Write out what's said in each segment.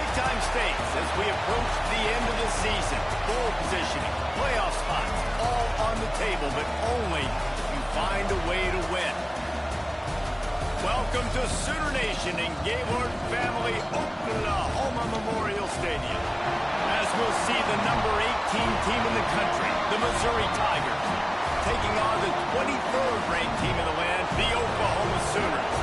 Big-time stakes as we approach the end of the season. Bowl positioning, playoff spots, all on the table, but only if you find a way to win. Welcome to Sooner Nation in Gaylord Family Oklahoma Memorial Stadium. As we'll see the number 18 team in the country, the Missouri Tigers, taking on the 23rd ranked team in the land, the Oklahoma Sooners.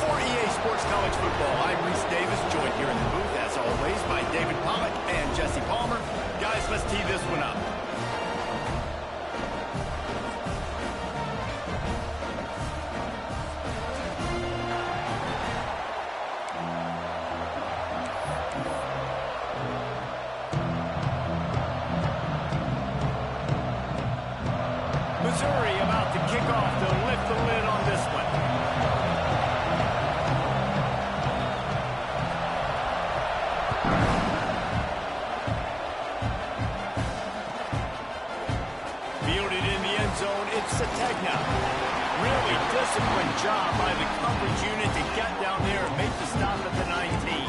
For EA Sports College Football, I'm Reese Davis, joined here in the booth, as always, by David Pollack and Jesse Palmer. Guys, let's tee this one up. Missouri about to kick off to lift the lid on this one. Fielded in the end zone, it's Sategna. Really disciplined job by the coverage unit to get down there and make the stop at the 19.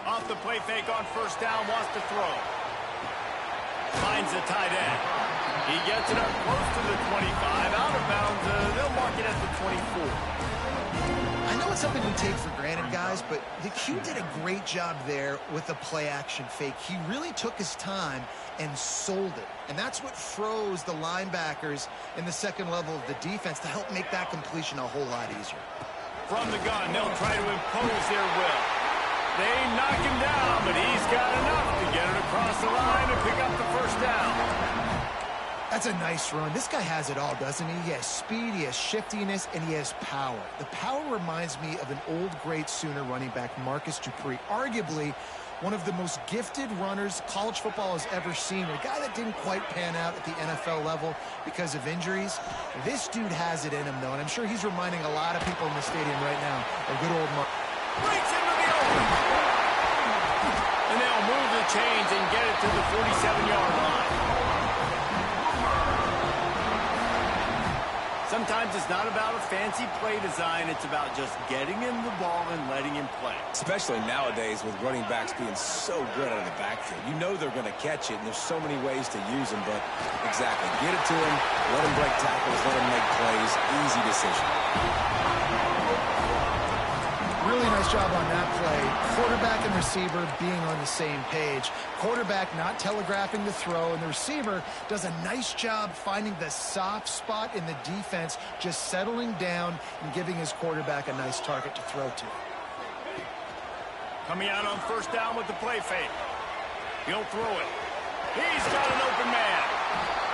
Off the play fake on first down, wants to throw. Finds the tight end. He gets it up close to the 25. Out of bounds, they'll mark it at the 24. I know it's something we take for granted, guys, but the Q did a great job there with the play-action fake. He really took his time and sold it. And that's what froze the linebackers in the second level of the defense to help make that completion a whole lot easier. From the gun, they'll try to impose their will. They knock him down, but he's got enough to get it across the line and pick up the first down. That's a nice run. This guy has it all, doesn't he? He has speed, he has shiftiness, and he has power. The power reminds me of an old great Sooner running back, Marcus Dupree. Arguably one of the most gifted runners college football has ever seen. A guy that didn't quite pan out at the NFL level because of injuries. This dude has it in him, though, and I'm sure he's reminding a lot of people in the stadium right now of good old Marcus. Breaks into the open. And they'll move the chains and get it to the 47-yard line. Sometimes it's not about a fancy play design. It's about just getting him the ball and letting him play. Especially nowadays with running backs being so good out of the backfield. You know they're going to catch it, and there's so many ways to use them. But exactly, get it to him, let him break tackles, let him make plays. Easy decision. Really nice job on that play. Quarterback and receiver being on the same page. Quarterback not telegraphing the throw, and the receiver does a nice job finding the soft spot in the defense, just settling down and giving his quarterback a nice target to throw to. Coming out on first down with the play fake. He'll throw it. He's got an open man.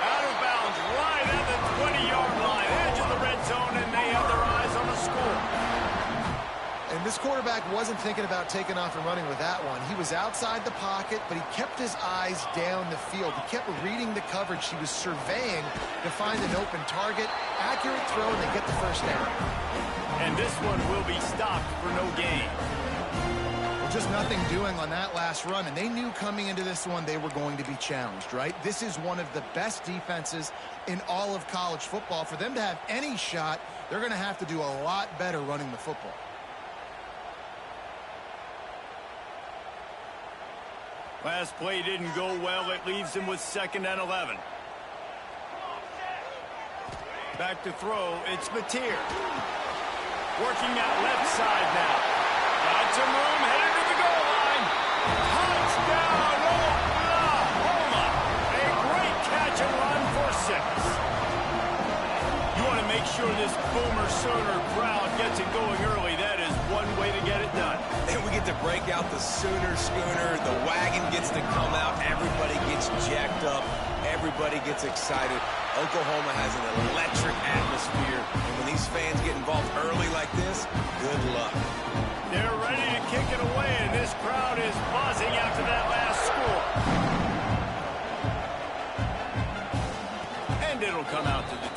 Out of bounds, right at the 20-yard line, edge of the red zone, and they have their eyes on the score. And this quarterback wasn't thinking about taking off and running with that one. He was outside the pocket, but he kept his eyes down the field. He kept reading the coverage. He was surveying to find an open target. Accurate throw, and they get the first down. And this one will be stopped for no gain. Well, just nothing doing on that last run, and they knew coming into this one they were going to be challenged, right? This is one of the best defenses in all of college football. For them to have any shot, they're going to have to do a lot better running the football. Last play didn't go well. It leaves him with 2nd and 11. Back to throw. It's Mateer. Working that left side now. Got some room. Headed to the goal line. Touchdown, Oklahoma. A great catch and run for 6. You want to make sure this Boomer Sooner crowd gets it going early. That is one way to get it done. And we get to break out the Sooner schooner. The wagon gets to come out. Everybody gets jacked up. Everybody gets excited. Oklahoma has an electric atmosphere. And when these fans get involved early like this, good luck. They're ready to kick it away, and this crowd is buzzing after that last score. And it'll come out to the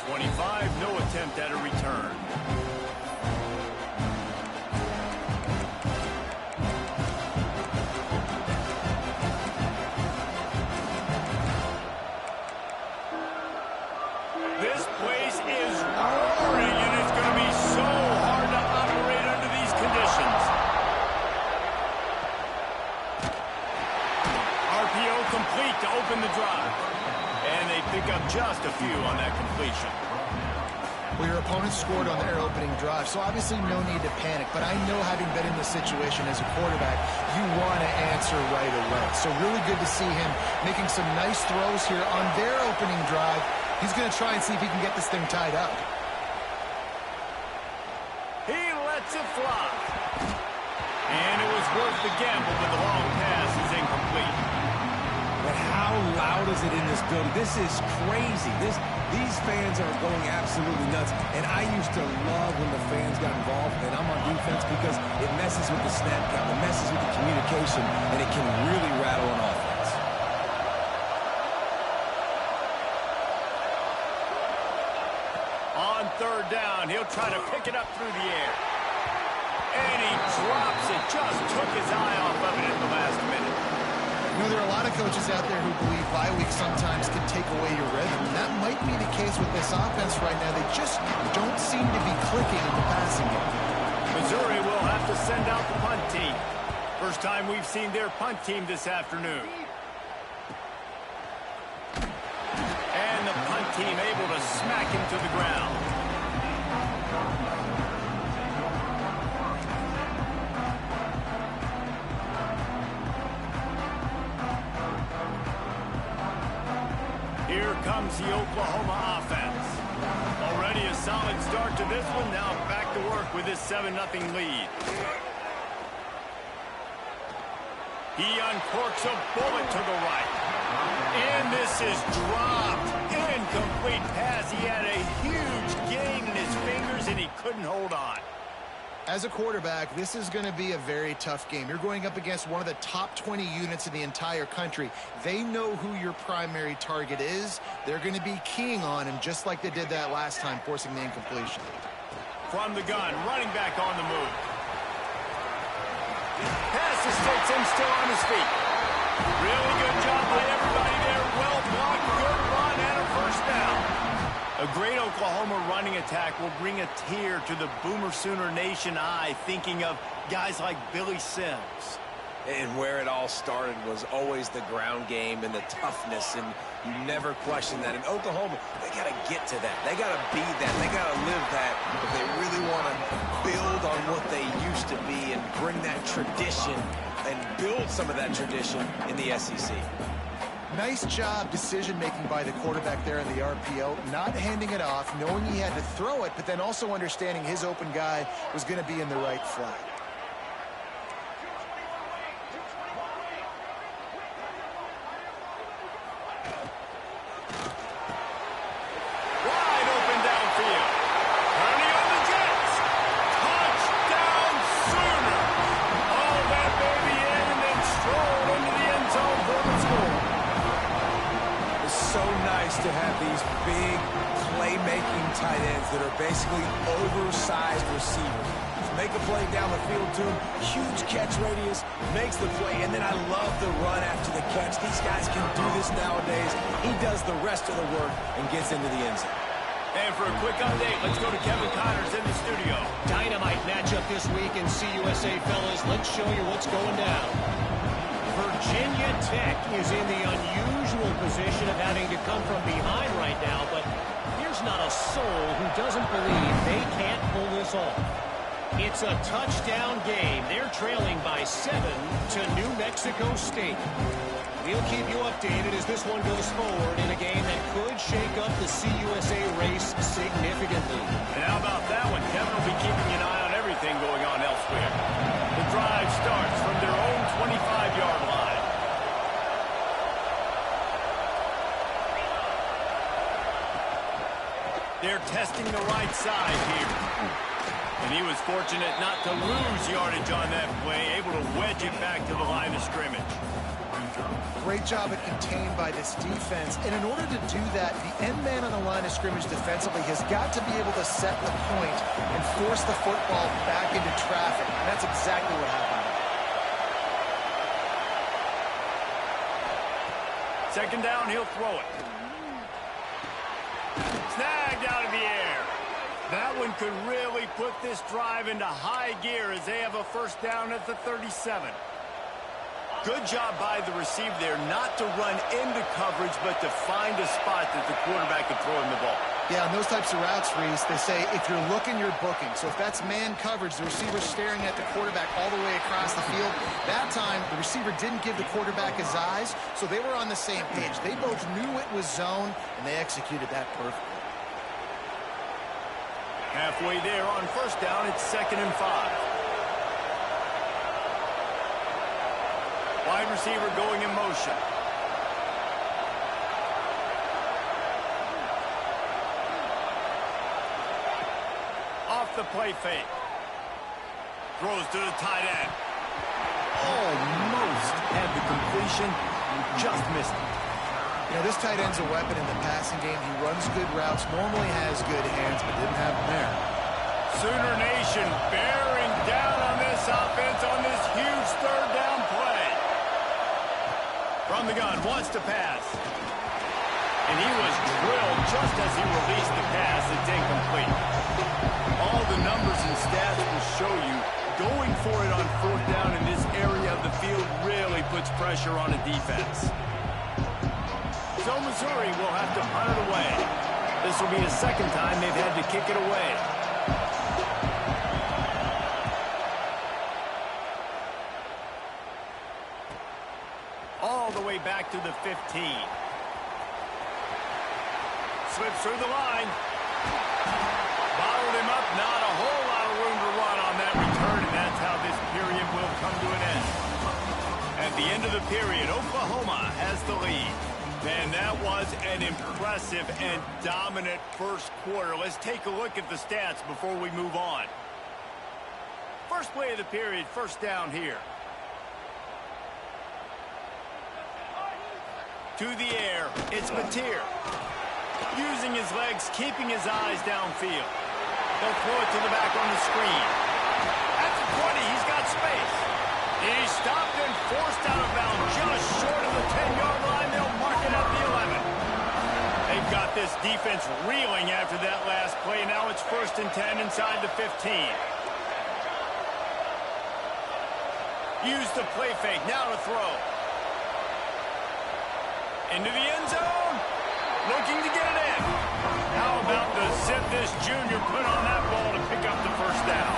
feet to open the drive. And they pick up just a few on that completion. Well, your opponent scored on their opening drive, so obviously no need to panic. But I know, having been in this situation as a quarterback, you want to answer right away. So really good to see him making some nice throws here on their opening drive. He's going to try and see if he can get this thing tied up. He lets it fly. And it was worth the gamble, but the long pass is incomplete. But how loud is it in this building? This is crazy. These fans are going absolutely nuts. And I used to love when the fans got involved, and I'm on defense, because it messes with the snap count, it messes with the communication, and it can really rattle an offense. On third down, he'll try to pick it up through the air. And he drops it. Just took his eye off of it in the last minute. You know, there are a lot of coaches out there who believe bye weeks sometimes can take away your rhythm. And that might be the case with this offense right now. They just don't seem to be clicking in the passing game. Missouri will have to send out the punt team. First time we've seen their punt team this afternoon. And the punt team able to smack him to the ground. Here comes the Oklahoma offense. Already a solid start to this one. Now back to work with this 7-0 lead. He uncorks a bullet to the right. And this is dropped. Incomplete pass. He had a huge gain in his fingers, and he couldn't hold on. As a quarterback, this is going to be a very tough game. You're going up against one of the top 20 units in the entire country. They know who your primary target is. They're going to be keying on him, just like they did that last time, forcing the incompletion. From the gun, running back on the move. Passes takes him still on his feet. Really good job by everybody there. Well blocked, good run, and a first down. A great Oklahoma running attack will bring a tear to the Boomer Sooner Nation eye, thinking of guys like Billy Sims. And where it all started was always the ground game and the toughness, and you never question that. In Oklahoma, they got to get to that. They got to be that. They got to live that if they really want to build on what they used to be and bring that tradition and build some of that tradition in the SEC. Nice job decision-making by the quarterback there in the RPO, not handing it off, knowing he had to throw it, but then also understanding his open guy was going to be in the right flat. Wide open downfield. Turning on the Jets. Touchdown Sooner. Oh, that baby in and then strolled into the end zone for the score. So nice to have these big playmaking tight ends that are basically oversized receivers. Make a play down the field to him, huge catch radius, makes the play, and then I love the run after the catch. These guys can do this nowadays. He does the rest of the work and gets into the end zone. And for a quick update, let's go to Kevin Connors in the studio. Dynamite matchup this week in CUSA, fellas. Let's show you what's going down. Virginia Tech is in the unusual position of having to come from behind right now, but there's not a soul who doesn't believe they can't pull this off. It's a touchdown game. They're trailing by 7 to New Mexico State. We'll keep you updated as this one goes forward in a game that could shake up the CUSA race significantly. And how about that one? Kevin will be keeping an eye on everything going on elsewhere. The drive starts from their own 25-yard line. They're testing the right side here. And he was fortunate not to lose yardage on that play, able to wedge it back to the line of scrimmage. Great job at contained by this defense. And in order to do that, the end man on the line of scrimmage defensively has got to be able to set the point and force the football back into traffic. And that's exactly what happened. Second down, he'll throw it. Snagged out of the air. That one could really put this drive into high gear as they have a first down at the 37. Good job by the receiver there not to run into coverage, but to find a spot that the quarterback can throw him the ball. Yeah, on those types of routes, Reese, they say if you're looking, you're booking. So if that's man coverage, the receiver's staring at the quarterback all the way across the field. That time, the receiver didn't give the quarterback his eyes, so they were on the same page. They both knew it was zone, and they executed that perfectly. Halfway there on first down, it's 2nd and 5. Wide receiver going in motion. Off the play fake. Throws to the tight end. Almost had the completion. Just missed it. You know, this tight end's a weapon in the passing game. He runs good routes, normally has good hands, but didn't have them there. Sooner Nation bearing down on this offense on this huge 3rd down play. From the gun, wants to pass. And he was drilled just as he released the pass. It's incomplete. All the numbers and stats will show you going for it on 4th down in this area of the field really puts pressure on a defense. So Missouri will have to punt it away. This will be the 2nd time they've had to kick it away. All the way back to the 15. Slips through the line. Bottled him up. Not a whole lot of room to run on that return, and that's how this period will come to an end. At the end of the period, Oklahoma has the lead. Man, that was an impressive and dominant first quarter. Let's take a look at the stats before we move on. First play of the period, first down here. To the air, it's Mateer. Using his legs, keeping his eyes downfield. They'll throw it to the back on the screen. At the 20, he's got space. He's stopped and forced out of bounds just short of the 10-yard line. They'll mark it at the 11. They've got this defense reeling after that last play. Now it's 1st and 10 inside the 15. Use the play fake. Now to throw. Into the end zone. Looking to get it in. How about the zip this junior put on that ball to pick up the first down?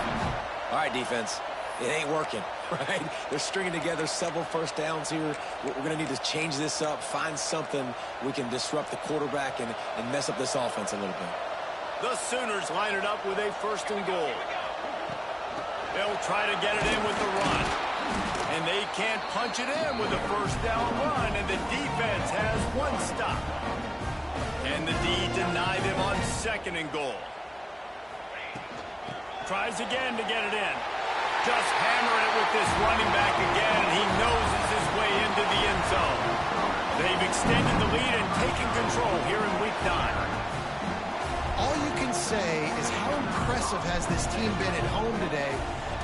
All right, defense. It ain't working, right? They're stringing together several first downs here. We're going to need to change this up, find something we can disrupt the quarterback and mess up this offense a little bit. The Sooners line it up with a 1st and goal. They'll try to get it in with the run. And they can't punch it in with a 1st down run, and the defense has one stop. And the D deny them on 2nd and goal. Tries again to get it in. Just hammering it with this running back again, and he noses his way into the end zone. They've extended the lead and taken control here in Week 9. All you can say is how impressive has this team been at home today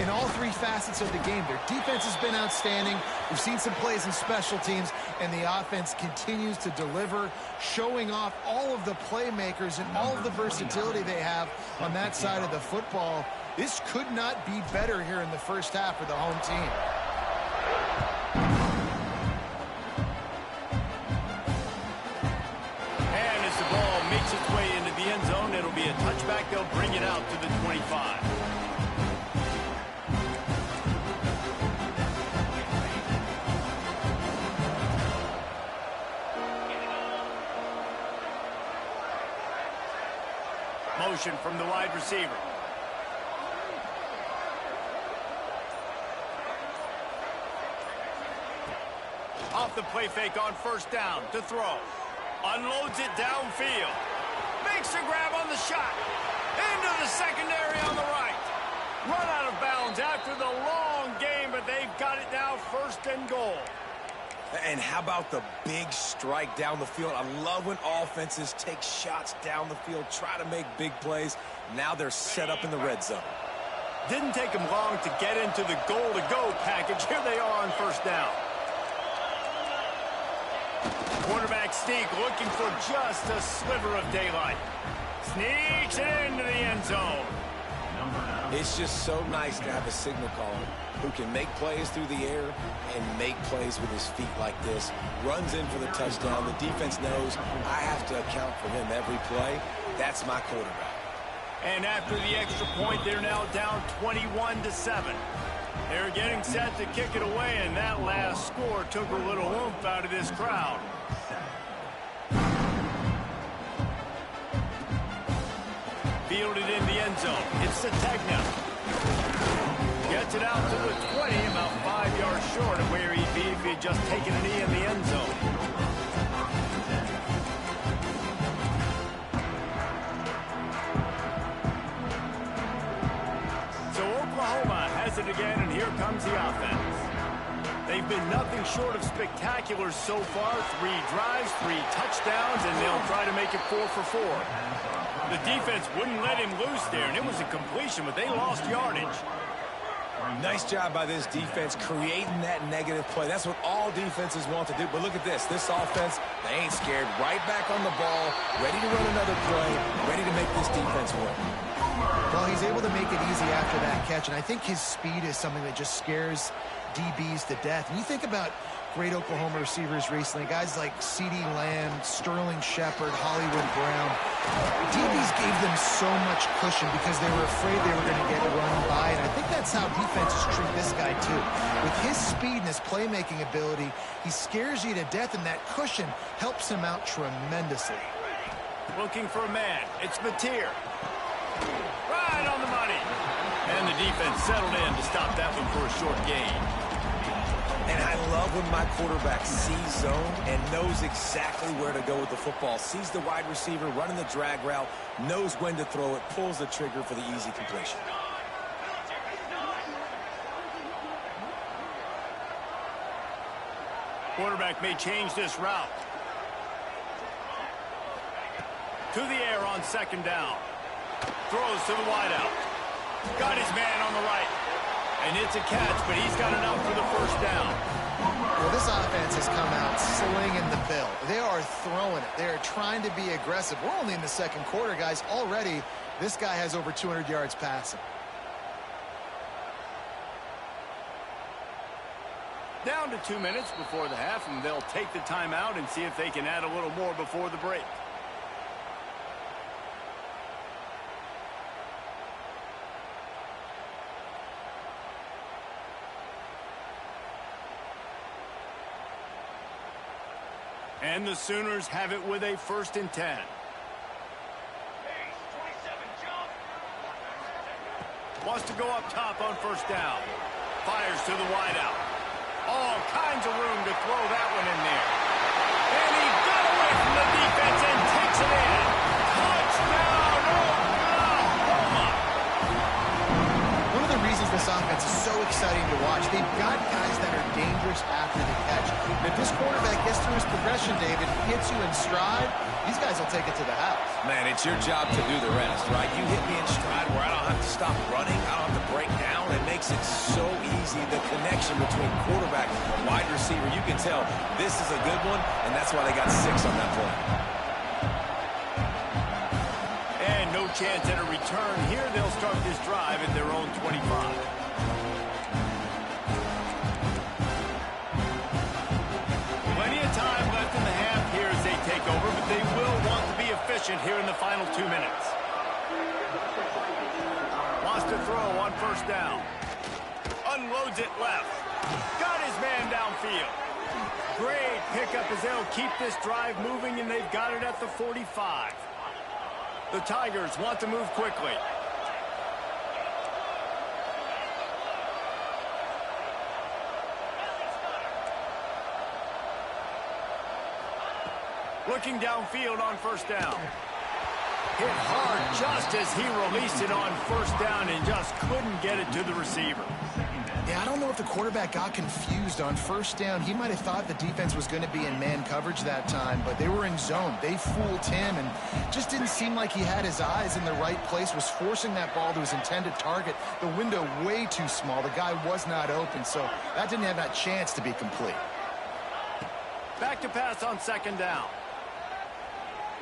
in all 3 facets of the game. Their defense has been outstanding. We've seen some plays in special teams, and the offense continues to deliver, showing off all of the playmakers and all of the versatility they have on that side of the football. This could not be better here in the first half for the home team. And as the ball makes its way into the end zone, it'll be a touchback. They'll bring it out to the 25. Motion from the wide receiver. Off the play fake on 1st down to throw. Unloads it downfield. Makes a grab on the shot. Into the secondary on the right. Run out of bounds after the long game, but they've got it now 1st and goal. And how about the big strike down the field? I love when offenses take shots down the field, try to make big plays. Now they're set up in the red zone. Didn't take them long to get into the goal-to-go package. Here they are on 1st down. Quarterback sneak looking for just a sliver of daylight. Sneaks it into the end zone. It's just so nice to have a signal caller who can make plays through the air and make plays with his feet like this. Runs in for the touchdown. The defense knows I have to account for him every play. That's my quarterback. And after the extra point, they're now down 21-7. They're getting set to kick it away, and that last score took a little oomph out of this crowd. Fielded in the end zone. It's Sategna. Gets it out to the 20, about 5 yards short of where he'd be if he had just taken a knee in the end zone. So Oklahoma has it again, and here comes the offense. They've been nothing short of spectacular so far. 3 drives, 3 touchdowns, and they'll try to make it 4 for 4. The defense wouldn't let him loose there, and it was a completion, but they lost yardage. Nice job by this defense creating that negative play. That's what all defenses want to do. But look at this. This offense, they ain't scared. Right back on the ball, ready to run another play, ready to make this defense win. Well, he's able to make it easy after that catch, and I think his speed is something that just scares DBs to death. And you think about great Oklahoma receivers recently, guys like CeeDee Lamb, Sterling Shepard, Hollywood Brown. DBs gave them so much cushion because they were afraid they were going to get run by, and I think that's how defenses treat this guy too. With his speed and his playmaking ability, he scares you to death, and that cushion helps him out tremendously. Looking for a man. It's Mateer. Right on the money. And the defense settled in to stop that one for a short gain. And I love when my quarterback sees zone and knows exactly where to go with the football. Sees the wide receiver running the drag route, knows when to throw it, pulls the trigger for the easy completion. Quarterback may change this route. To the air on second down. Throws to the wideout. Got his man on the right. And it's a catch, but he's got enough for the first down. Well, this offense has come out slinging the bill. They are throwing it. They are trying to be aggressive. We're only in the second quarter, guys. Already, this guy has over 200 yards passing. Down to 2 minutes before the half, and they'll take the timeout and see if they can add a little more before the break. And the Sooners have it with a 1st and 10. Wants to go up top on first down. Fires to the wideout. All kinds of room to throw that one in there. And he got away from the defense and takes it in. Touchdown, Oklahoma! One of the reasons this offense is so exciting to watch, they've got guys that are dangerous after the catch. And if this quarterback gets through his progression, David, hits you in stride, these guys will take it to the house. Man, it's your job to do the rest, right? You hit me in stride where I don't have to stop running. I don't have to break down. It makes it so easy. The connection between quarterback and wide receiver, you can tell this is a good one, and that's why they got 6 on that play. And no chance at a return here. They'll start this drive at their own 25. Plenty of time left in the half here as they take over, but they will want to be efficient here in the final 2 minutes. Wants to throw on first down. Unloads it left. Got his man downfield. Great pickup as they'll keep this drive moving, and they've got it at the 45. The Tigers want to move quickly. Looking downfield on first down. Hit hard just as he released it on first down and just couldn't get it to the receiver. Yeah, I don't know if the quarterback got confused on first down. He might have thought the defense was going to be in man coverage that time, but they were in zone. They fooled him and just didn't seem like he had his eyes in the right place, was forcing that ball to his intended target. The window way too small. The guy was not open, so that didn't have that chance to be complete. Back to pass on second down.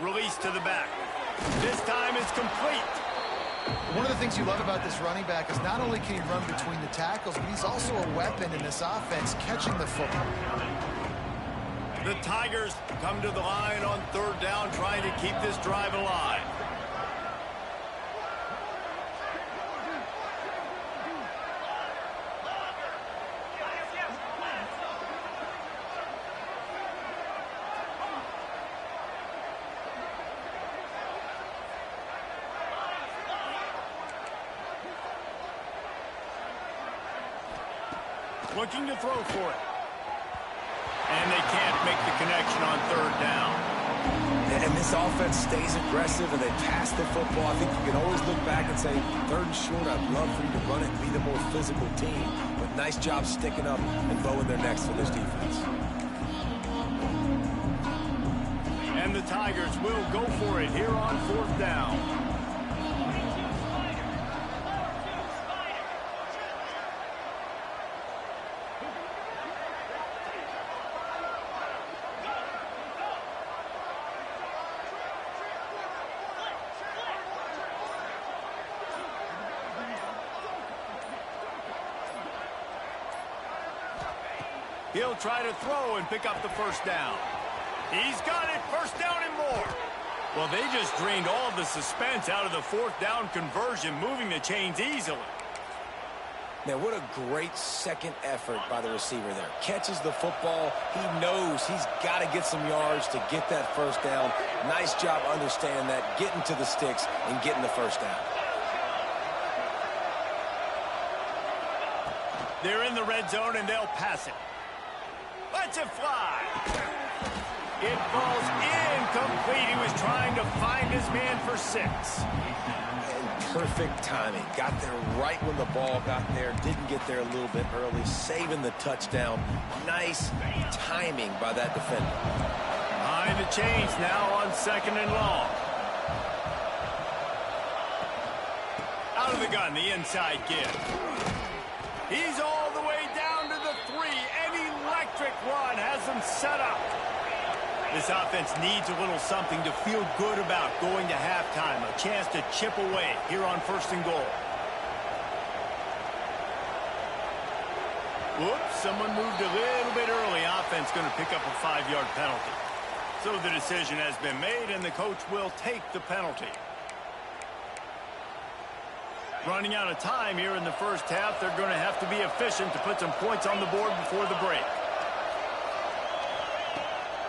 Release to the back. This time it's complete. One of the things you love about this running back is not only can he run between the tackles, but he's also a weapon in this offense catching the football. The Tigers come to the line on third down, trying to keep this drive alive. Looking to throw for it. And they can't make the connection on third down. And this offense stays aggressive and they pass the football. I think you can always look back and say, third and short, I'd love for you to run it and be the more physical team. But nice job sticking up and bowing their necks for this defense. And the Tigers will go for it here on fourth down. He'll try to throw and pick up the first down. He's got it, first down and more. Well, they just drained all the suspense out of the fourth down conversion, moving the chains easily. Now, what a great second effort by the receiver there. Catches the football. He knows he's got to get some yards to get that first down. Nice job understanding that, getting to the sticks and getting the first down. They're in the red zone and they'll pass it. Let's it fly. It falls incomplete. He was trying to find his man for 6. And perfect timing. Got there right when the ball got there. Didn't get there a little bit early. Saving the touchdown. Nice timing by that defender. Behind the chains now on second and long. Out of the gun, the inside give. He's all the way down to the 3. An electric run has them set up. This offense needs a little something to feel good about going to halftime. A chance to chip away here on first and goal. Whoops, someone moved a little bit early. Offense going to pick up a 5-yard penalty. So the decision has been made, and the coach will take the penalty. Running out of time here in the first half. They're going to have to be efficient to put some points on the board before the break.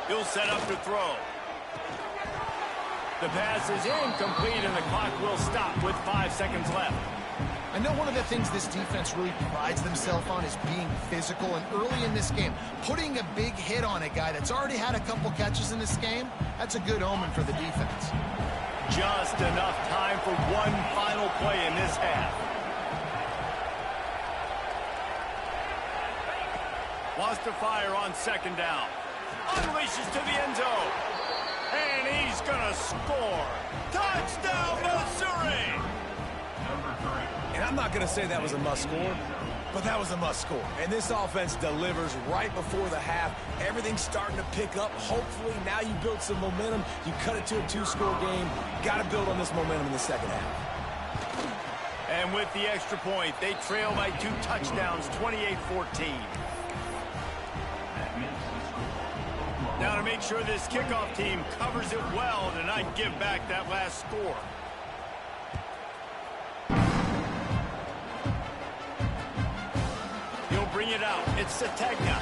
He'll set up to throw. The pass is incomplete, and the clock will stop with 5 seconds left. I know one of the things this defense really prides themselves on is being physical, and early in this game, putting a big hit on a guy that's already had a couple catches in this game, that's a good omen for the defense. Just enough time for one final play in this half. Wants to fire on second down. Unleashes to the end zone. And he's going to score. Touchdown, Missouri! And I'm not going to say that was a must-score, but that was a must-score. And this offense delivers right before the half. Everything's starting to pick up. Hopefully, now you build some momentum. You cut it to a 2-score game. Got to build on this momentum in the second half. And with the extra point, they trail by 2 touchdowns, 28-14. Now to make sure this kickoff team covers it well to not give back that last score. He'll bring it out. It's Sategna.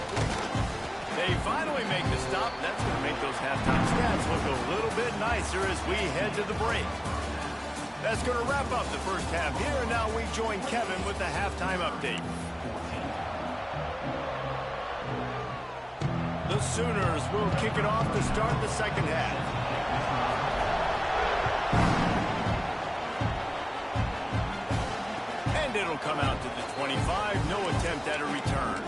They finally make the stop. That's going to make those halftime stats look a little bit nicer as we head to the break. That's going to wrap up the first half here, and now we join Kevin with the halftime update. The Sooners will kick it off to start the second half. And it'll come out to the 25. No attempt at a return.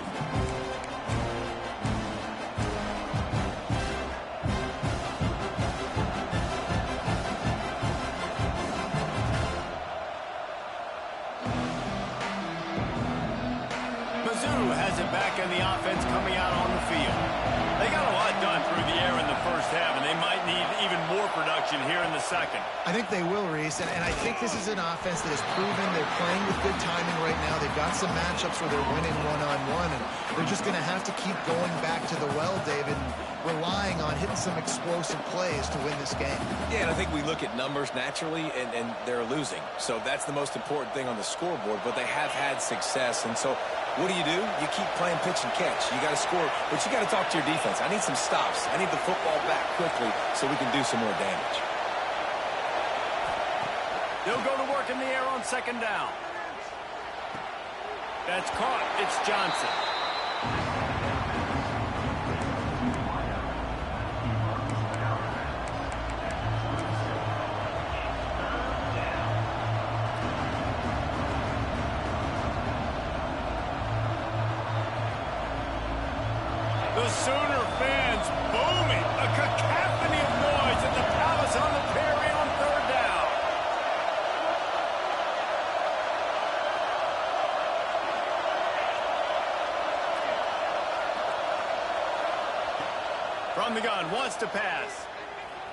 Mizzou has it back in the offense coming out on the field. They got a lot done through the air in the first half, and they might need even more production here in the second. I think they will, Reese, and I think this is an offense that has proven they're playing with good timing right now. They've got some matchups where they're winning one-on-one, and they're just going to have to keep going back to the well, David, and relying on hitting some explosive plays to win this game. Yeah, and I think we look at numbers naturally, and they're losing. So that's the most important thing on the scoreboard, but they have had success. And so what do? You keep playing pitch and catch. You got to score, but you got to talk to your defense. I need some stops. I need the football back quickly so we can do some more damage. They'll go to work in the air on second down. That's caught. It's Johnson. The Sooner fans booming. A cacophony of noise at the Palace on the Prairie on third down. From the gun, wants to pass.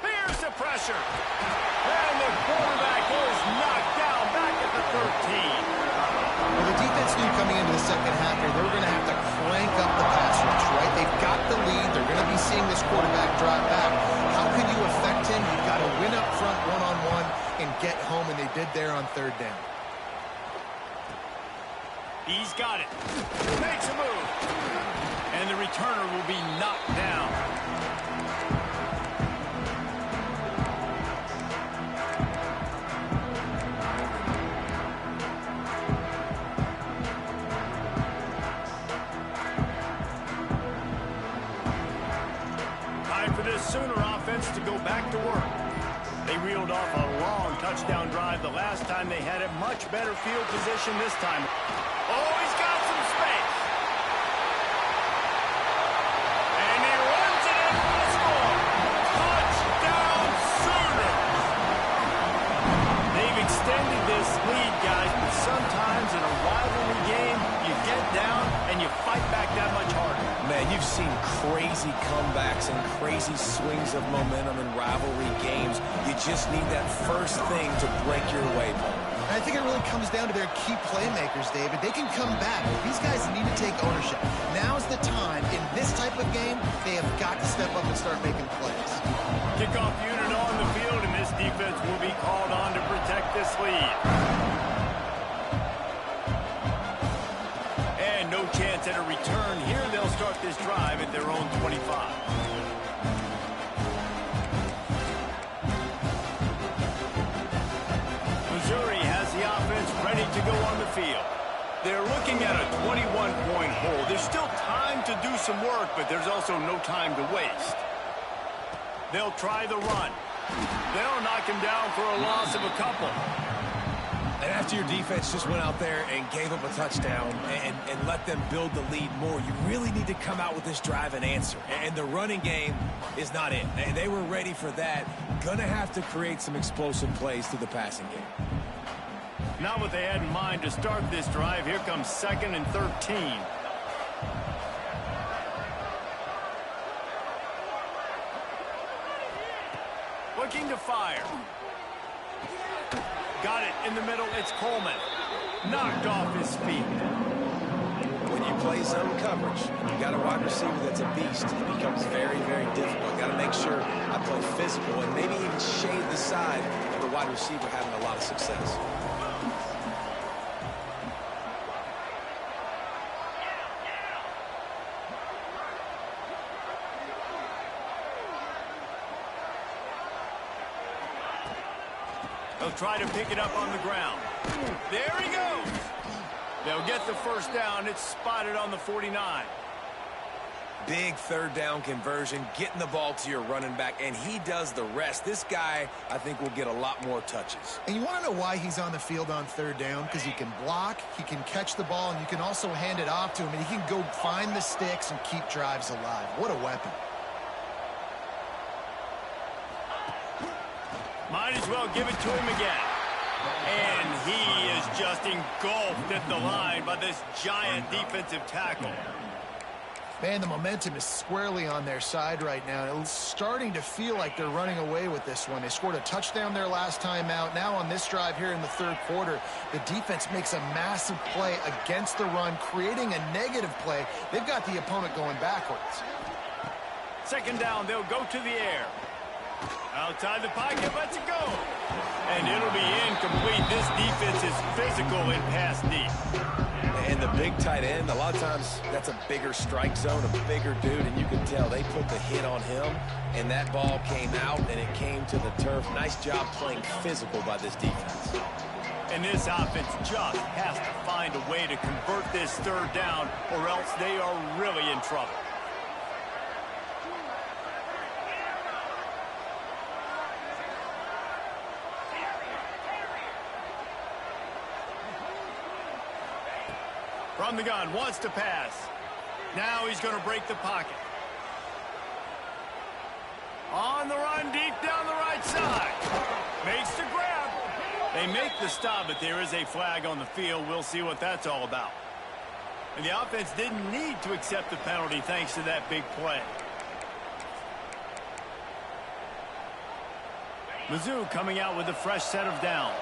Here's the pressure. And the quarterback is knocked down back at the 13. Well, the defense knew coming into the second half here, they were going to have to crank up the pass rush, right? They've got the lead. They're going to be seeing this quarterback drop back. How can you affect him? You've got to win up front one-on-one and get home, and they did there on third down. He's got it. Makes a move. And the returner will be knocked down. For this Sooner offense to go back to work. They reeled off a long touchdown drive the last time. They had a much better field position this time. Oh, he's got some space. And he runs it in for the score. Touchdown Sooners. They've extended this lead, guys, but sometimes in a rivalry game, you get down and you fight back that much harder. Man, you've seen crazy comebacks and crazy swings of momentum in rivalry games. You just need that first thing to break your way, Paul. I think it really comes down to their key playmakers, David. They can come back. These guys need to take ownership. Now's the time. In this type of game, they have got to step up and start making plays. Kickoff unit on the field, and this defense will be called on to protect this lead. And no chance at a return here. They'll start this drive at their own 25. Missouri has the offense ready to go on the field. They're looking at a 21-point hole. There's still time to do some work, but there's also no time to waste. They'll try the run. They'll knock him down for a loss of a couple. And after your defense just went out there and gave up a touchdown and let them build the lead more, you really need to come out with this drive and answer. And the running game is not it. They were ready for that. Gonna have to create some explosive plays through the passing game. Not what they had in mind to start this drive. Here comes 2nd and 13. Looking to fire. Got it in the middle. It's Coleman. Knocked off his feet. When you play zone coverage, you got a wide receiver that's a beast. It becomes very, very difficult. Got to make sure I play physical and maybe even shade the side of the wide receiver having a lot of success. They'll try to pick it up on the ground. There he goes. They'll get the first down. It's spotted on the 49. Big third down conversion, getting the ball to your running back, and he does the rest. This guy, I think, will get a lot more touches. And you want to know why he's on the field on third down? Because he can block, he can catch the ball, and you can also hand it off to him, and he can go find the sticks and keep drives alive. What a weapon. Might as well give it to him again. And he is just engulfed at the line by this giant defensive tackle. Man, the momentum is squarely on their side right now. It's starting to feel like they're running away with this one. They scored a touchdown their last time out. Now on this drive here in the third quarter, the defense makes a massive play against the run, creating a negative play. They've got the opponent going backwards. Second down, they'll go to the air. Outside the pocket, lets it go. And it'll be incomplete. This defense is physical in pass deep. And the big tight end, a lot of times that's a bigger strike zone, a bigger dude, and you can tell they put the hit on him, and that ball came out, and it came to the turf. Nice job playing physical by this defense. And this offense just has to find a way to convert this third down, or else they are really in trouble. From the gun, wants to pass. Now he's going to break the pocket. On the run, deep down the right side. Makes the grab. They make the stop, but there is a flag on the field. We'll see what that's all about. And the offense didn't need to accept the penalty thanks to that big play. Mizzou coming out with a fresh set of downs.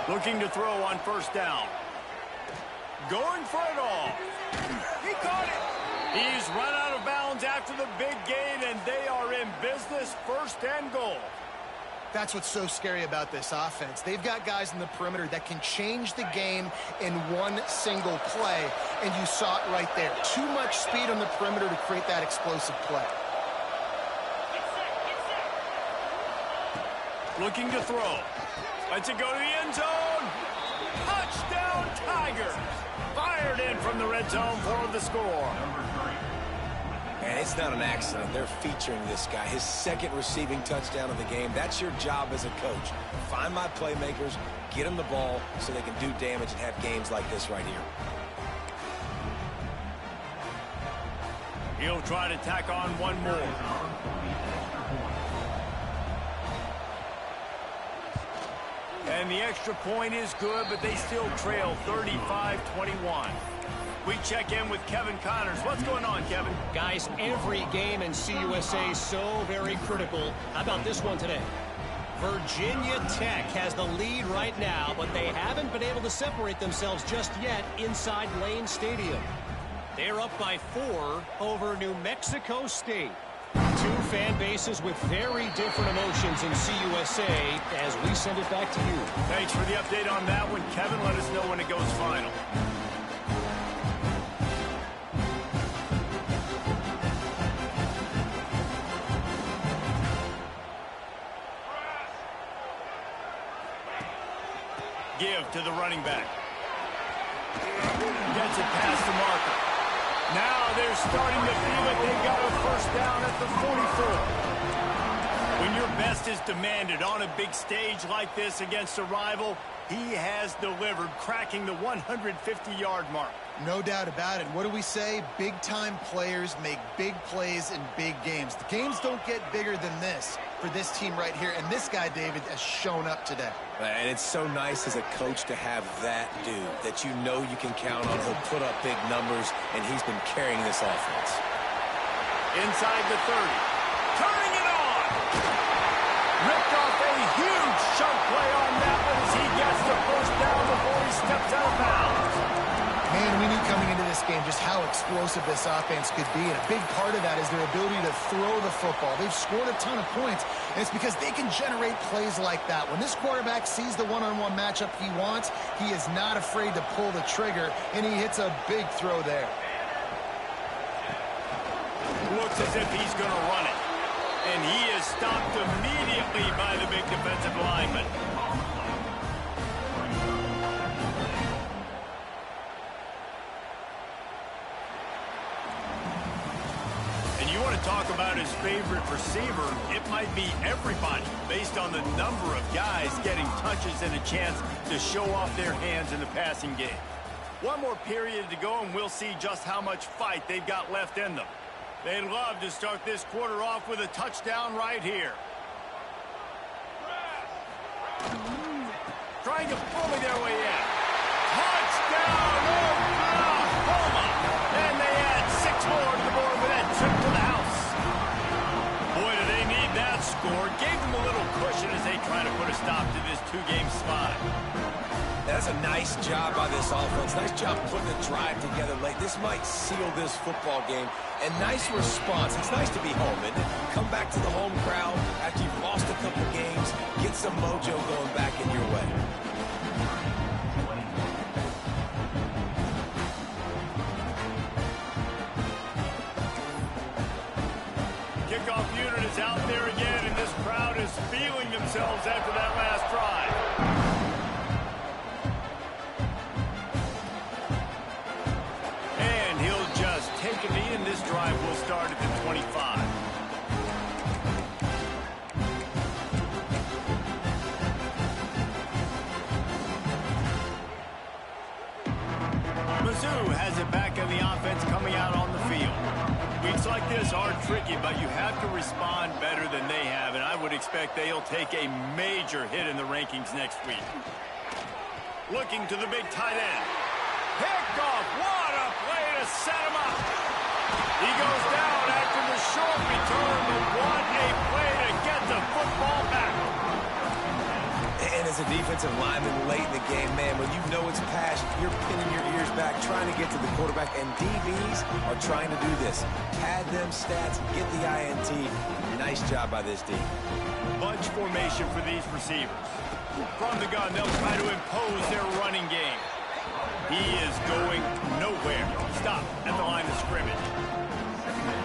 Looking to throw on first down. Going for it all. He caught it. He's run out of bounds after the big gain, and they are in business, first and goal. That's what's so scary about this offense. They've got guys in the perimeter that can change the game in one single play, and you saw it right there. Too much speed on the perimeter to create that explosive play. Looking to throw. Lets it go to the end zone. Touchdown, Tigers. Fired in from the red zone for the score. And it's not an accident. They're featuring this guy. His second receiving touchdown of the game. That's your job as a coach. Find my playmakers, get them the ball so they can do damage and have games like this right here. He'll try to tack on one more. And the extra point is good, but they still trail 35-21. We check in with Kevin Connors. What's going on, Kevin? Guys, every game in CUSA is so very critical. How about this one today? Virginia Tech has the lead right now, but they haven't been able to separate themselves just yet inside Lane Stadium. They're up by 4 over New Mexico State. Two fan bases with very different emotions in CUSA as we send it back to you. Thanks for the update on that one, Kevin. Let us know when it goes final. Give to the running back. Gets it past the marker. Now they're starting to feel it. They got a first down at the 44. When your best is demanded on a big stage like this against a rival, he has delivered, cracking the 150-yard mark. No doubt about it. What do we say? Big-time players make big plays in big games. The games don't get bigger than this for this team right here, and this guy, David, has shown up today. And it's so nice as a coach to have that dude that you know you can count on. He'll put up big numbers, and he's been carrying this offense. Inside the 30. Turning it on! Ripped off a huge chunk play on that one as he gets the first down before he steps out of bounds. Man, we knew coming into this game just how explosive this offense could be, and a big part of that is their ability to throw the football. They've scored a ton of points, and it's because they can generate plays like that. When this quarterback sees the one-on-one matchup he wants, he is not afraid to pull the trigger, and he hits a big throw there. Looks as if he's going to run it, and he is stopped immediately by the big defensive lineman. Talk about his favorite receiver, it might be everybody based on the number of guys getting touches and a chance to show off their hands in the passing game. One more period to go and we'll see just how much fight they've got left in them. They'd love to start this quarter off with a touchdown right here. Trying to bully their way in. Touchdown, Oklahoma! And they add 6 more to the board with that trip to the house. Boy, do they need that score. Gave them a little cushion as they try to put a stop to this 2-game spot. That's a nice job by this offense. Nice job putting the drive together late. This might seal this football game. And nice response. It's nice to be home, isn't it? Come back to the home crowd after you've lost a couple games. Get some mojo going back in your way. Kickoff unit is out there again, and this crowd is feeling themselves after that last drive. And he'll just take a knee, and this drive will start at the 25. Mizzou has it back in the offense coming out on the field. Weeks like this are tricky, but you have to respond better than they have, and I would expect they'll take a major hit in the rankings next week. Looking to the big tight end. Pickoff, what a play to set him up. He goes down after the short return, but what a play to get the football back. And as a defensive lineman late in the game, man, when you know it's passed, you're pinning your ears back, trying to get to the quarterback, and DBs are trying to do this. Pad them stats, get the INT. Nice job by this D. Bunch formation for these receivers. From the gun, they'll try to impose their running game. He is going nowhere. Stop at the line of scrimmage.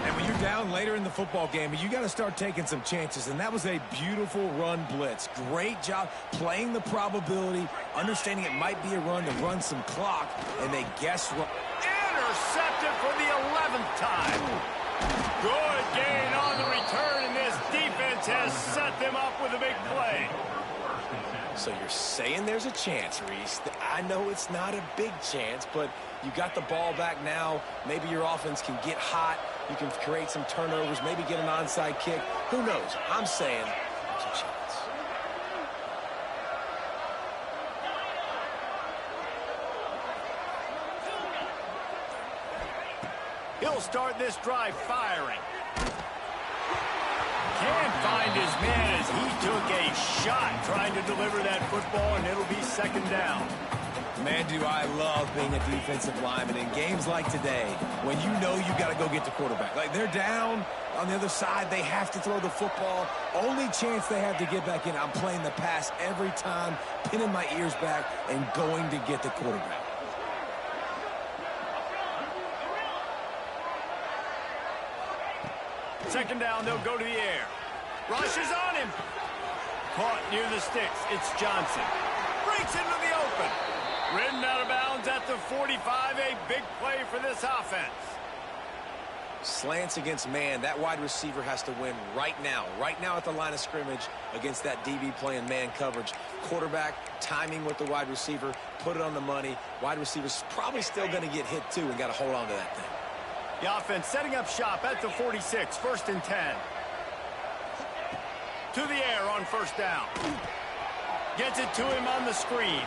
And when you're down later in the football game, you got to start taking some chances, and that was a beautiful run blitz. Great job playing the probability, understanding it might be a run to run some clock, and they guess what. Intercepted for the 11th time. Good gain on the return, and this defense has set them up with a big play. So you're saying there's a chance, Reese. I know it's not a big chance, but you got the ball back now. Maybe your offense can get hot. You can create some turnovers, maybe get an onside kick. Who knows? I'm saying there's a chance. He'll start this drive firing. Can't find his man as he took a shot trying to deliver that football, and it'll be second down. Man, do I love being a defensive lineman in games like today when you know you got to go get the quarterback. Like, they're down on the other side. They have to throw the football. Only chance they have to get back in. I'm playing the pass every time, pinning my ears back and going to get the quarterback. Second down, they'll go to the air. Rush is on him. Caught near the sticks. It's Johnson. Breaks into the open. Ridden out of bounds at the 45. A big play for this offense. Slants against man. That wide receiver has to win right now. Right now at the line of scrimmage against that DB playing man coverage. Quarterback timing with the wide receiver. Put it on the money. Wide receiver's probably still going to get hit too and got to hold on to that thing. The offense setting up shop at the 46, 1st and 10. To the air on first down. Gets it to him on the screen.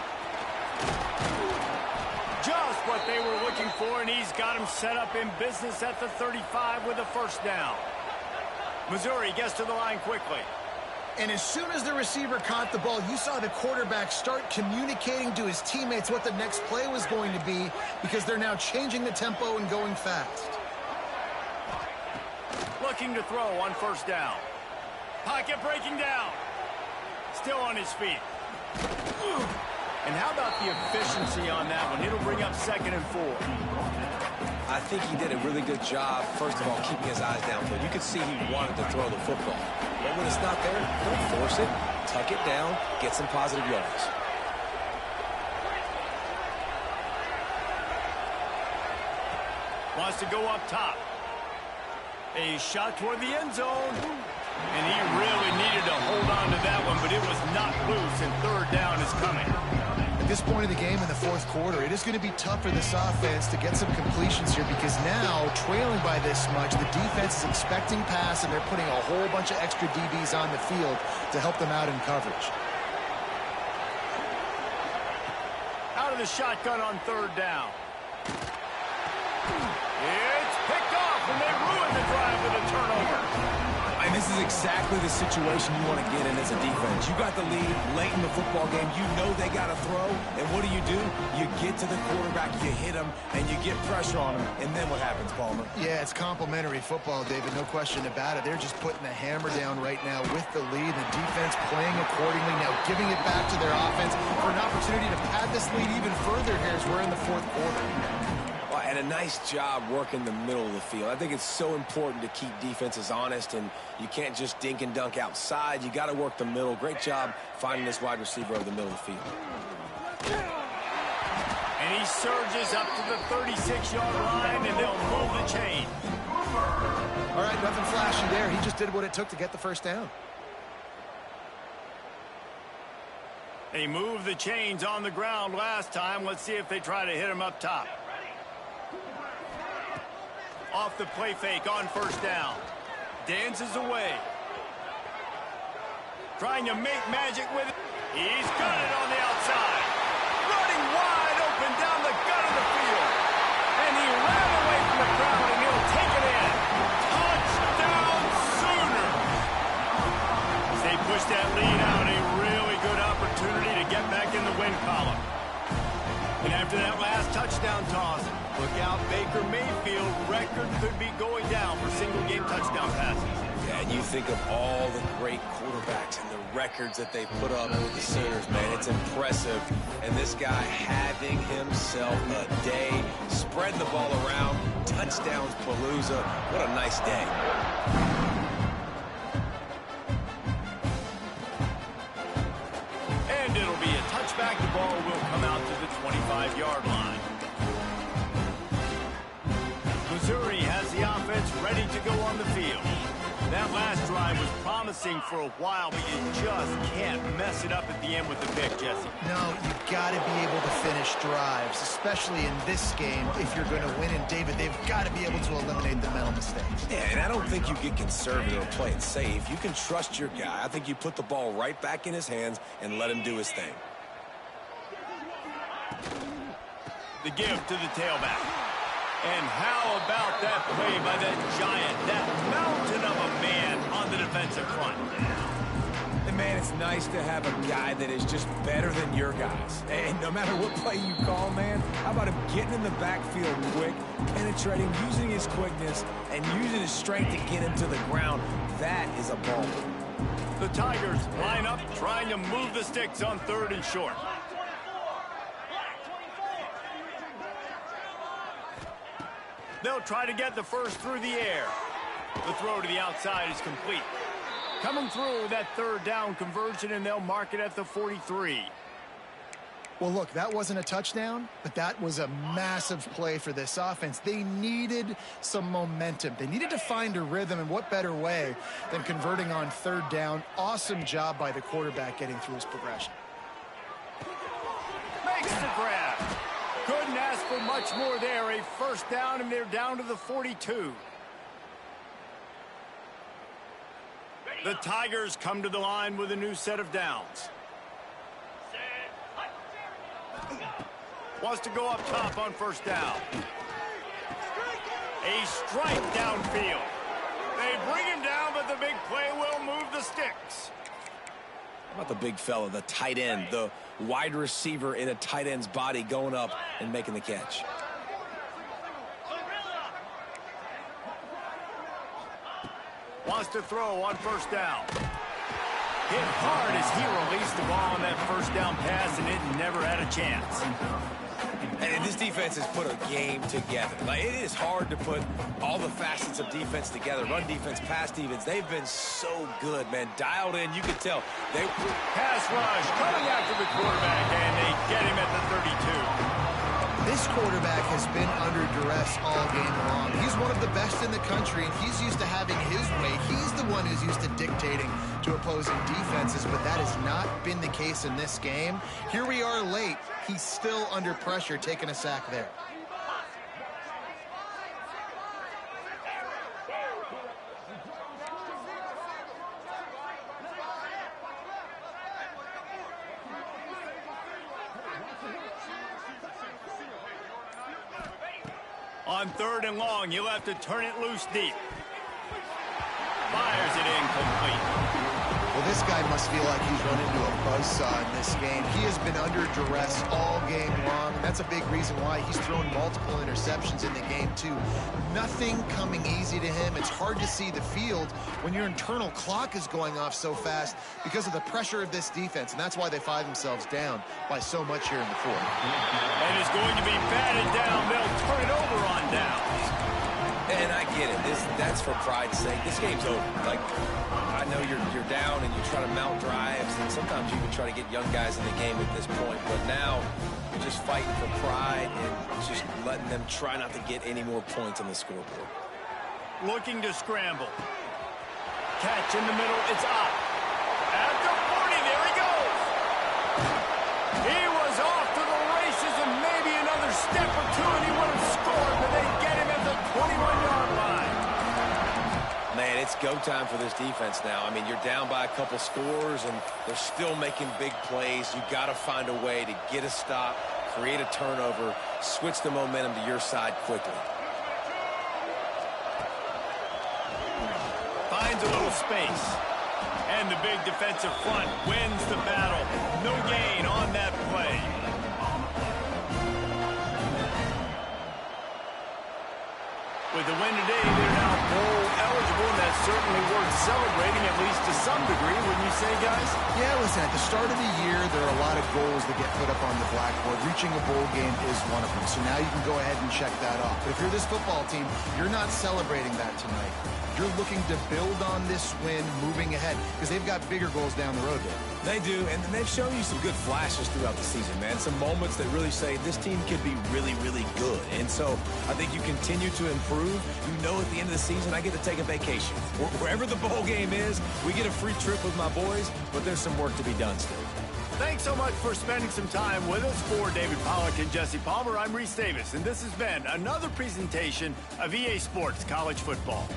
Just what they were looking for, and he's got him set up in business at the 35 with a first down. Missouri gets to the line quickly. And as soon as the receiver caught the ball, you saw the quarterback start communicating to his teammates what the next play was going to be, because they're now changing the tempo and going fast. Looking to throw on first down. Pocket breaking down. Still on his feet. And how about the efficiency on that one? It'll bring up 2nd and 4. I think he did a really good job, first of all, keeping his eyes downfield. You could see he wanted to throw the football. But when it's not there, don't force it. Tuck it down. Get some positive yards. Wants to go up top. A shot toward the end zone. And he really needed to hold on to that one, but it was not loose, and 3rd down is coming. At this point of the game in the 4th quarter, it is going to be tough for this offense to get some completions here, because now, trailing by this much, the defense is expecting pass, and they're putting a whole bunch of extra DBs on the field to help them out in coverage. out of the shotgun on third down. It's picked off, and they ruin the drive with a turnover. And this is exactly the situation you want to get in as a defense. You got the lead late in the football game. You know they got to throw. And what do? You get to the quarterback, you hit him, and you get pressure on him. And then what happens, Palmer? Yeah, it's complimentary football, David. No question about it. They're just putting the hammer down right now with the lead. The defense playing accordingly, now giving it back to their offense for an opportunity to pad this lead even further here as we're in the fourth quarter. And a nice job working the middle of the field. I think it's so important to keep defenses honest, and you can't just dink and dunk outside. You got to work the middle. Great job finding this wide receiver over the middle of the field. And he surges up to the 36-yard line, and they'll move the chain. All right, nothing flashy there. He just did what it took to get the first down. They moved the chains on the ground last time. Let's see if they try to hit him up top. Off the play fake on first down. Dances away. Trying to make magic with it. He's got it on the outside. Running wide open down the gut of the field. And he ran away from the crowd, and he'll take it in. Touchdown Sooners. As they push that lead out, a really good opportunity to get back in the win column. And after that last touchdown toss, look out, Baker Mayfield record could be going down for single-game touchdown passes. Yeah, and you think of all the great quarterbacks and the records that they put up with the Sooners, man. It's impressive. And this guy having himself a day, spread the ball around, touchdowns palooza. What a nice day. And it'll be a touchback. The ball will come out to the 25-yard line. Missouri has the offense ready to go on the field. That last drive was promising for a while, but you just can't mess it up at the end with the pick, Jesse. No, you've got to be able to finish drives, especially in this game if you're going to win. And, David, they've got to be able to eliminate the mental mistakes. Yeah, and I don't think you get conservative or play it safe. You can trust your guy. I think you put the ball right back in his hands and let him do his thing. The give to the tailback. And how about that play by that giant, that mountain of a man on the defensive front? And, man, it's nice to have a guy that is just better than your guys. And no matter what play you call, man, how about him getting in the backfield quick, penetrating, using his quickness, and using his strength to get him to the ground? That is a ball. The Tigers line up, trying to move the sticks on third and short. They'll try to get the first through the air. The throw to the outside is complete. Coming through with that third down conversion, and they'll mark it at the 43. Well, look, that wasn't a touchdown, but that was a massive play for this offense. They needed some momentum. They needed to find a rhythm, and what better way than converting on third down. Awesome job by the quarterback getting through his progression. Makes the grab. Couldn't ask for much more there. A first down, and they're down to the 42. The Tigers come to the line with a new set of downs. Wants to go up top on first down. A strike downfield. They bring him down, but the big play will move the sticks. How about the big fella, the tight end, the wide receiver in a tight end's body going up and making the catch? Wants to throw on first down. Hit hard as he released the ball on that first down pass, and it never had a chance. And this defense has put a game together. Like, it is hard to put all the facets of defense together. Run defense, pass defense. They've been so good, man. Dialed in, you can tell. Pass rush coming after the quarterback, and they get him at the 32. This quarterback has been under duress all game long. He's one of the best in the country, and he's used to having his way. He's the one who's used to dictating to opposing defenses, but that has not been the case in this game. Here we are late. He's still under pressure, taking a sack there. On 3rd and long, you'll have to turn it loose deep. Fires it incomplete. Well, this guy must feel like he's run into a buzzsaw in this game. He has been under duress all game long, and that's a big reason why he's thrown multiple interceptions in the game, too. Nothing coming easy to him. It's hard to see the field when your internal clock is going off so fast because of the pressure of this defense, and that's why they find themselves down by so much here in the fourth. And it's going to be batted down. They'll turn it over on downs. And I get it. That's for pride's sake. This game's over. Like, I know you're down and you try to mount drives, and sometimes you even try to get young guys in the game at this point. But now you're just fighting for pride and just letting them try not to get any more points on the scoreboard. Looking to scramble. Catch in the middle. It's up. At the 40, there he goes. He was off to the races, and maybe another step or two, and he would have scored, but they get him at the 21-yard line. Man, it's go time for this defense now. I mean, you're down by a couple scores, and they're still making big plays. You got to find a way to get a stop, create a turnover, switch the momentum to your side quickly. Finds a little space. And the big defensive front wins the battle. No gain on that play. With the win today, they're now bowl eligible, and that's certainly worth celebrating, at least to some degree, wouldn't you say, guys? Yeah, listen, at the start of the year, there are a lot of goals that get put up on the blackboard. Reaching a bowl game is one of them, so now you can go ahead and check that off. But if you're this football team, you're not celebrating that tonight. You're looking to build on this win moving ahead because they've got bigger goals down the road, Dave. They do, and they've shown you some good flashes throughout the season, man. Some moments that really say this team could be really, really good. And so I think you continue to improve. You know at the end of the season, I get to take a vacation. Wherever the bowl game is, we get a free trip with my boys, but there's some work to be done still. Thanks so much for spending some time with us. For David Pollack and Jesse Palmer, I'm Reese Davis, and this has been another presentation of EA Sports College Football.